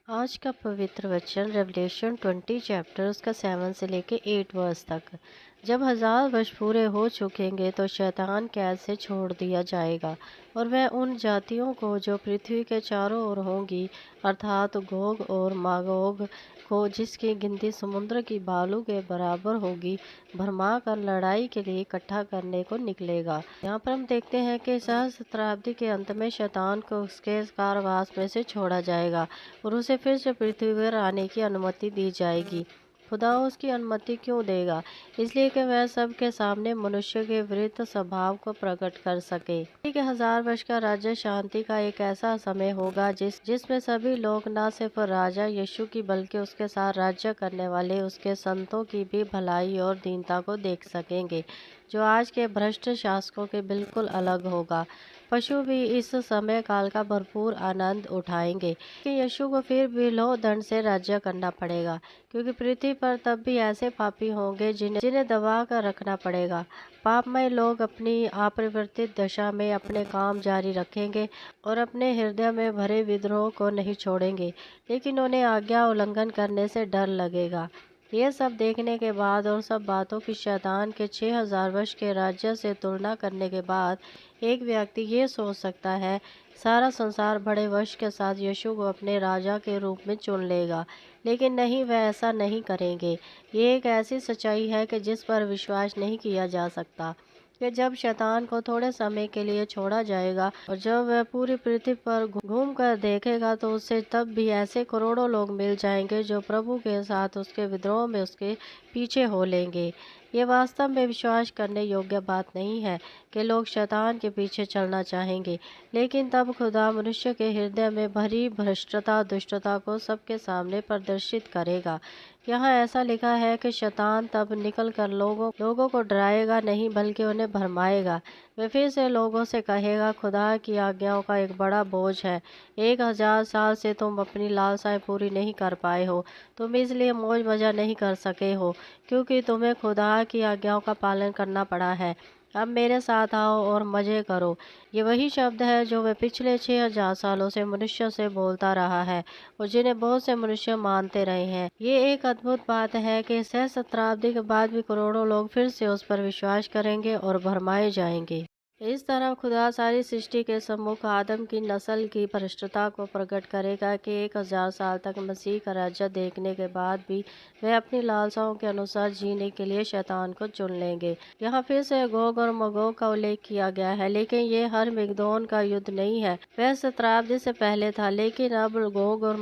आज का पवित्र वचन रेवलेशन 20 चैप्टर उसका 7 से लेके 8 वर्स तक। जब 1000 वर्ष पूरे हो चुकेंगे तो शैतान कैद से छोड़ दिया जाएगा और वह उन जातियों को जो पृथ्वी के चारों ओर होंगी, अर्थात गोग और मागोग को, जिसकी गिनती समुद्र की बालू के बराबर होगी, भरमा कर लड़ाई के लिए इकट्ठा करने को निकलेगा। यहाँ पर हम देखते हैं कि सहस्त्राब्दी के अंत में शैतान को उसके कारावास में से छोड़ा जाएगा और उसे फिर से पृथ्वी पर आने की अनुमति दी जाएगी। खुदा उसकी अनुमति क्यों देगा? इसलिए कि वह सबके सामने मनुष्य के विरुद्ध स्वभाव को प्रकट कर सके। ठीक है, 1000 वर्ष का राज्य शांति का एक ऐसा समय होगा जिसमें सभी लोग न सिर्फ राजा यीशु की बल्कि उसके साथ राज्य करने वाले उसके संतों की भी भलाई और दीनता को देख सकेंगे, जो आज के भ्रष्ट शासकों के बिल्कुल अलग होगा। पशु भी इस समय काल का भरपूर आनंद उठाएंगे कि यीशु को फिर भी लोह दंड से राज्य करना पड़ेगा, क्योंकि पृथ्वी पर तब भी ऐसे पापी होंगे जिन्हें दबा कर रखना पड़ेगा। पापमय लोग अपनी अपरिवर्तित दशा में अपने काम जारी रखेंगे और अपने हृदय में भरे विद्रोह को नहीं छोड़ेंगे, लेकिन उन्हें आज्ञा उल्लंघन करने से डर लगेगा। ये सब देखने के बाद और सब बातों की शैतान के 6000 वर्ष के राज्य से तुलना करने के बाद एक व्यक्ति ये सोच सकता है, सारा संसार बड़े वश के साथ यीशु को अपने राजा के रूप में चुन लेगा। लेकिन नहीं, वह ऐसा नहीं करेंगे। ये एक ऐसी सच्चाई है कि जिस पर विश्वास नहीं किया जा सकता कि जब शैतान को थोड़े समय के लिए छोड़ा जाएगा और जब वह पूरी पृथ्वी पर घूम कर देखेगा तो उसे तब भी ऐसे करोड़ों लोग मिल जाएंगे जो प्रभु के साथ उसके विद्रोह में उसके पीछे हो लेंगे। ये वास्तव में विश्वास करने योग्य बात नहीं है कि लोग शैतान के पीछे चलना चाहेंगे, लेकिन तब खुदा मनुष्य के हृदय में भरी भ्रष्टता दुष्टता को सबके सामने प्रदर्शित करेगा। यहाँ ऐसा लिखा है कि शैतान तब निकलकर लोगों को डराएगा नहीं बल्कि उन्हें भरमाएगा। वह फिर से लोगों से कहेगा, खुदा की आज्ञाओं का एक बड़ा बोझ है। 1000 साल से तुम अपनी लालसाएं पूरी नहीं कर पाए हो। तुम इसलिए मौज मजा नहीं कर सके हो क्योंकि तुम्हें खुदा की आज्ञाओं का पालन करना पड़ा है। अब मेरे साथ आओ और मज़े करो। ये वही शब्द है जो वह पिछले 6000 सालों से मनुष्य से बोलता रहा है और जिन्हें बहुत से मनुष्य मानते रहे हैं। ये एक अद्भुत बात है कि सहस्त्राब्दी के बाद भी करोड़ों लोग फिर से उस पर विश्वास करेंगे और भरमाए जाएंगे। इस तरह खुदा सारी सृष्टि के सम्मुख आदम की नस्ल की भ्रष्टता को प्रकट करेगा कि 1000 साल तक मसीह का राज्य देखने के बाद भी वह अपनी लालसाओं के अनुसार जीने के लिए शैतान को चुन लेंगे। यहाँ फिर से गोग और मगोग का उल्लेख किया गया है, लेकिन ये हर मिगदोन का युद्ध नहीं है। वह सहस्त्राब्दी से पहले था, लेकिन अब गोग और